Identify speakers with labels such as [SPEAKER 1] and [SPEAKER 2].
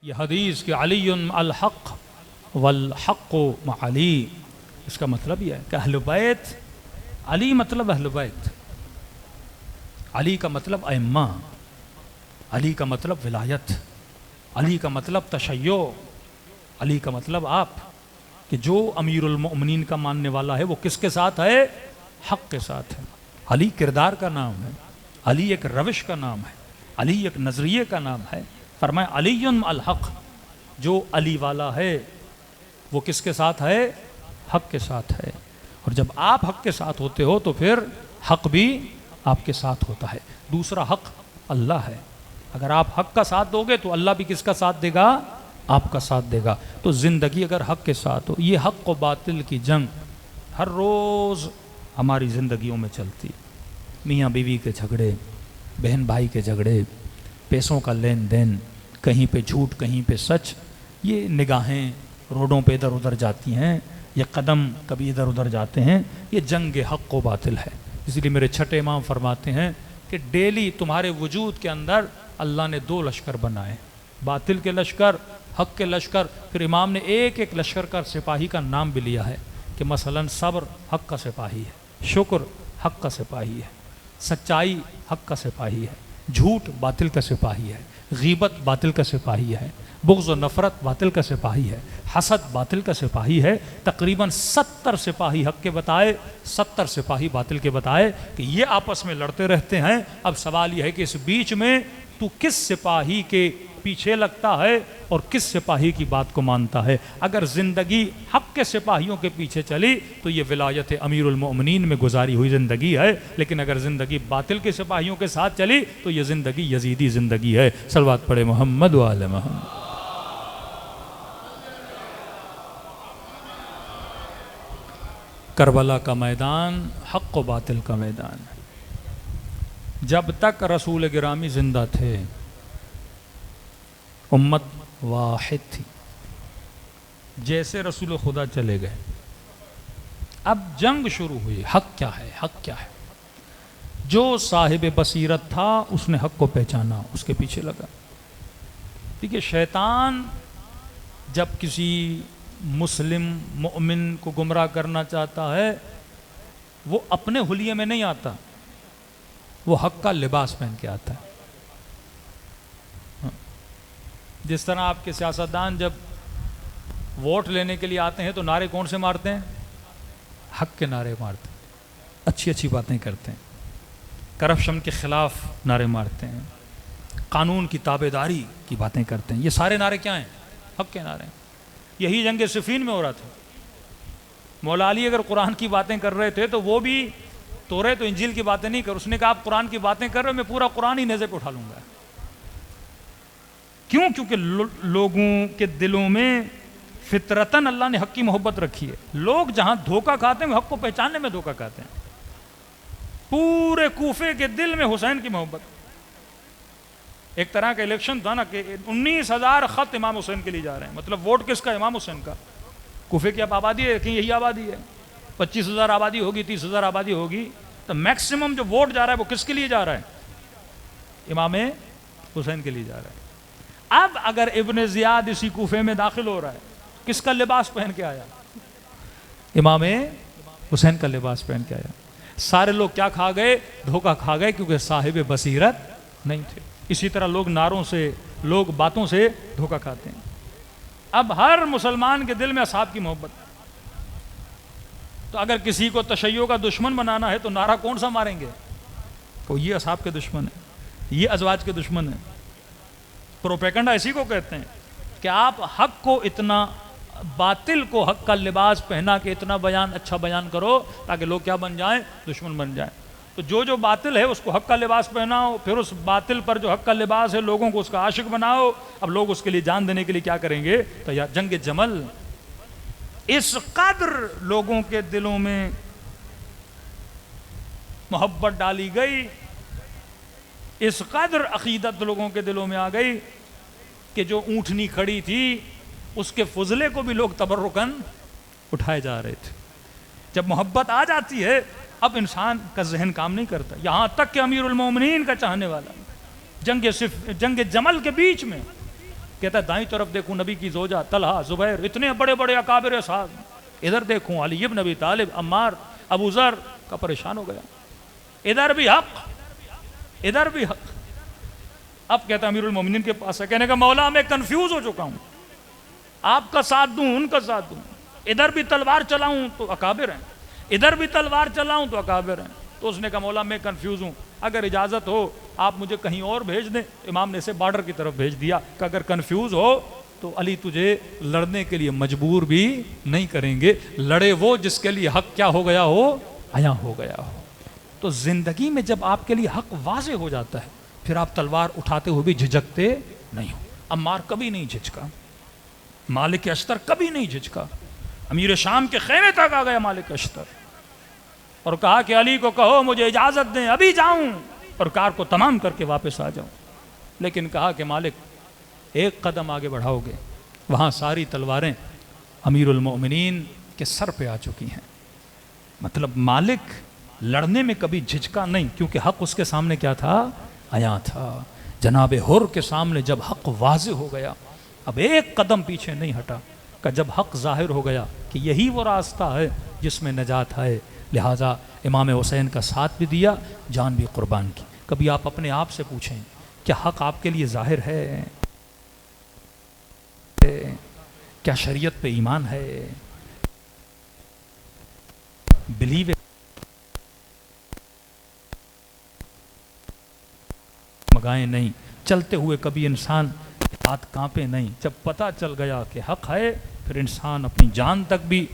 [SPEAKER 1] یہ حدیث کہ علی الحق والحق مع علی، اس کا مطلب یہ ہے کہ اہل بیت، علی مطلب اہل بیت، علی کا مطلب ائمہ، علی کا مطلب ولایت، علی کا مطلب تشیع، علی کا مطلب آپ کہ جو امیر المؤمنین کا ماننے والا ہے وہ کس کے ساتھ ہے؟ حق کے ساتھ ہے۔ علی کردار کا نام ہے، علی ایک روش کا نام ہے، علی ایک نظریے کا نام ہے۔ فرمایا علی الحق، جو علی والا ہے وہ کس کے ساتھ ہے؟ حق کے ساتھ ہے۔ اور جب آپ حق کے ساتھ ہوتے ہو تو پھر حق بھی آپ کے ساتھ ہوتا ہے۔ دوسرا حق اللہ ہے، اگر آپ حق کا ساتھ دو گے تو اللہ بھی کس کا ساتھ دے گا؟ آپ کا ساتھ دے گا۔ تو زندگی اگر حق کے ساتھ ہو، یہ حق و باطل کی جنگ ہر روز ہماری زندگیوں میں چلتی، میاں بیوی کے جھگڑے، بہن بھائی کے جھگڑے، پیسوں کا لین دین، کہیں پہ جھوٹ کہیں پہ سچ، یہ نگاہیں روڈوں پہ ادھر ادھر جاتی ہیں، یہ قدم کبھی ادھر ادھر جاتے ہیں، یہ جنگ حق و باطل ہے۔ اس لیے میرے چھٹے امام فرماتے ہیں کہ ڈیلی تمہارے وجود کے اندر اللہ نے دو لشکر بنائے، باطل کے لشکر، حق کے لشکر۔ پھر امام نے ایک ایک لشکر کا سپاہی کا نام بھی لیا ہے کہ مثلا صبر حق کا سپاہی ہے، شکر حق کا سپاہی ہے، سچائی حق کا سپاہی ہے، جھوٹ باطل کا سپاہی ہے، غیبت باطل کا سپاہی ہے، بغض و نفرت باطل کا سپاہی ہے، حسد باطل کا سپاہی ہے۔ تقریباً 70 سپاہی حق کے بتائے، 70 سپاہی باطل کے بتائے کہ یہ آپس میں لڑتے رہتے ہیں۔ اب سوال یہ ہے کہ اس بیچ میں تو کس سپاہی کے پیچھے لگتا ہے اور کس سپاہی کی بات کو مانتا ہے۔ اگر زندگی حق کے سپاہیوں کے پیچھے چلی تو یہ ولایت امیر المؤمنین میں گزاری ہوئی زندگی ہے، لیکن اگر زندگی باطل کے سپاہیوں کے ساتھ چلی تو یہ زندگی یزیدی زندگی ہے۔ صلوات پڑھے محمد و آل محمد۔ کربلا کا میدان حق و باطل کا میدان ہے۔ جب تک رسول گرامی زندہ تھے امت واحد تھی، جیسے رسول خدا چلے گئے اب جنگ شروع ہوئی۔ حق کیا ہے؟ حق کیا ہے؟ جو صاحب بصیرت تھا اس نے حق کو پہچانا، اس کے پیچھے لگا۔ دیکھیے شیطان جب کسی مسلم مومن کو گمراہ کرنا چاہتا ہے وہ اپنے حلیے میں نہیں آتا، وہ حق کا لباس پہن کے آتا ہے۔ جس طرح آپ کے سیاستدان جب ووٹ لینے کے لیے آتے ہیں تو نعرے کون سے مارتے ہیں؟ حق کے نعرے مارتے ہیں، اچھی اچھی باتیں کرتے ہیں، کرپشن کے خلاف نعرے مارتے ہیں، قانون کی تابعداری کی باتیں کرتے ہیں۔ یہ سارے نعرے کیا ہیں؟ حق کے نعرے ہیں۔ یہی جنگ صفین میں ہو رہا تھا۔ مولا علی اگر قرآن کی باتیں کر رہے تھے تو وہ بھی توریت و انجیل کی باتیں نہیں کر، اس نے کہا آپ قرآن کی باتیں کر رہے ہو، میں پورا قرآن ہی نیزے پہ اٹھا لوں گا۔ کیوں؟ کیونکہ لوگوں کے دلوں میں فطرتاً اللہ نے حق کی محبت رکھی ہے۔ لوگ جہاں دھوکہ کھاتے ہیں وہ حق کو پہچاننے میں دھوکہ کھاتے ہیں۔ پورے کوفے کے دل میں حسین کی محبت۔ ایک طرح کا الیکشن تھا نا کہ 19,000 خط امام حسین کے لیے جا رہے ہیں، مطلب ووٹ کس کا؟ امام حسین کا۔ کوفے کی اب آبادی ہے کہ یہی آبادی ہے، 25,000 آبادی ہوگی، 30,000 آبادی ہوگی، تو میکسیمم جو ووٹ جا رہا ہے وہ کس کے لیے جا رہا ہے؟ امام حسین کے لیے جا رہا ہے۔ اب اگر ابن زیاد اسی کوفے میں داخل ہو رہا ہے، کس کا لباس پہن کے آیا؟ امام حسین کا لباس پہن کے آیا۔ سارے لوگ کیا کھا گئے؟ دھوکہ کھا گئے، کیونکہ صاحب بصیرت نہیں تھے۔ اسی طرح لوگ نعروں سے، لوگ باتوں سے دھوکہ کھاتے ہیں۔ اب ہر مسلمان کے دل میں اصحاب کی محبت، تو اگر کسی کو تشیع کا دشمن بنانا ہے تو نعرہ کون سا ماریں گے؟ تو یہ اصحاب کے دشمن ہیں، یہ ازواج کے دشمن ہیں۔ پروپیگنڈا اسی کو کہتے ہیں کہ آپ حق کو اتنا، باطل کو حق کا لباس پہنا کے اتنا بیان، اچھا بیان کرو تاکہ لوگ کیا بن جائیں؟ دشمن بن جائیں۔ تو جو باطل ہے اس کو حق کا لباس پہناؤ، پھر اس باطل پر جو حق کا لباس ہے لوگوں کو اس کا عاشق بناؤ۔ اب لوگ اس کے لیے جان دینے کے لیے کیا کریں گے؟ تو یا جنگ جمل، اس قدر لوگوں کے دلوں میں محبت ڈالی گئی، اس قدر عقیدت لوگوں کے دلوں میں آ گئی کہ جو اونٹنی کھڑی تھی اس کے فضلے کو بھی لوگ تبرکن اٹھائے جا رہے تھے۔ جب محبت آ جاتی ہے اب انسان کا ذہن کام نہیں کرتا، یہاں تک کہ امیر المومنین کا چاہنے والا جنگ جمل کے بیچ میں کہتا ہے دائیں طرف دیکھوں نبی کی زوجہ طلحہ زبیر اتنے بڑے بڑے اکابر صاحب، ادھر دیکھوں علی ابن ابی طالب عمار ابو ذر کا پریشان ہو گیا، ادھر بھی حق ادھر بھی حق۔ اب کہتا ہے امیر المومنین کے پاس ہے، کہنے کا مولا میں کنفیوز ہو چکا ہوں، آپ کا ساتھ دوں ان کا ساتھ دوں، ادھر بھی تلوار چلاؤں تو اکابر ہیں، ادھر بھی تلوار چلاؤں تو اکابر ہیں۔ تو اس نے کہا مولا میں کنفیوز ہوں، اگر اجازت ہو آپ مجھے کہیں اور بھیج دیں۔ امام نے اسے بارڈر کی طرف بھیج دیا کہ اگر کنفیوز ہو تو علی تجھے لڑنے کے لیے مجبور بھی نہیں کریں گے، لڑے وہ جس کے لیے حق کیا ہو گیا ہو، عیاں ہو گیا ہو۔ تو زندگی میں جب آپ کے لیے حق واضح ہو جاتا ہے پھر آپ تلوار اٹھاتے ہوئے بھی جھجکتے نہیں ہو۔ عمار کبھی نہیں جھجکا، مالک اشتر کبھی نہیں جھجکا، امیر شام کے خیمے تک آ گیا مالک اشتر اور کہا کہ علی کو کہو مجھے اجازت دیں ابھی جاؤں اور کار کو تمام کر کے واپس آ جاؤں۔ لیکن کہا کہ مالک ایک قدم آگے بڑھاؤ گے، وہاں ساری تلواریں امیر المؤمنین کے سر پہ آ چکی ہیں۔ مطلب مالک لڑنے میں کبھی جھجکا نہیں، کیونکہ حق اس کے سامنے کیا تھا، عیاں تھا۔ جناب حر کے سامنے جب حق واضح ہو گیا اب ایک قدم پیچھے نہیں ہٹا، کہ جب حق ظاہر ہو گیا کہ یہی وہ راستہ ہے جس میں نجات ہے، لہٰذا امام حسین کا ساتھ بھی دیا، جان بھی قربان کی۔ کبھی آپ اپنے آپ سے پوچھیں کیا حق آپ کے لیے ظاہر ہے؟ کیا شریعت پہ ایمان ہے؟ بلیو مگائیں نہیں، چلتے ہوئے کبھی انسان ہاتھ کانپے نہیں، جب پتہ چل گیا کہ حق ہے پھر انسان اپنی جان تک بھی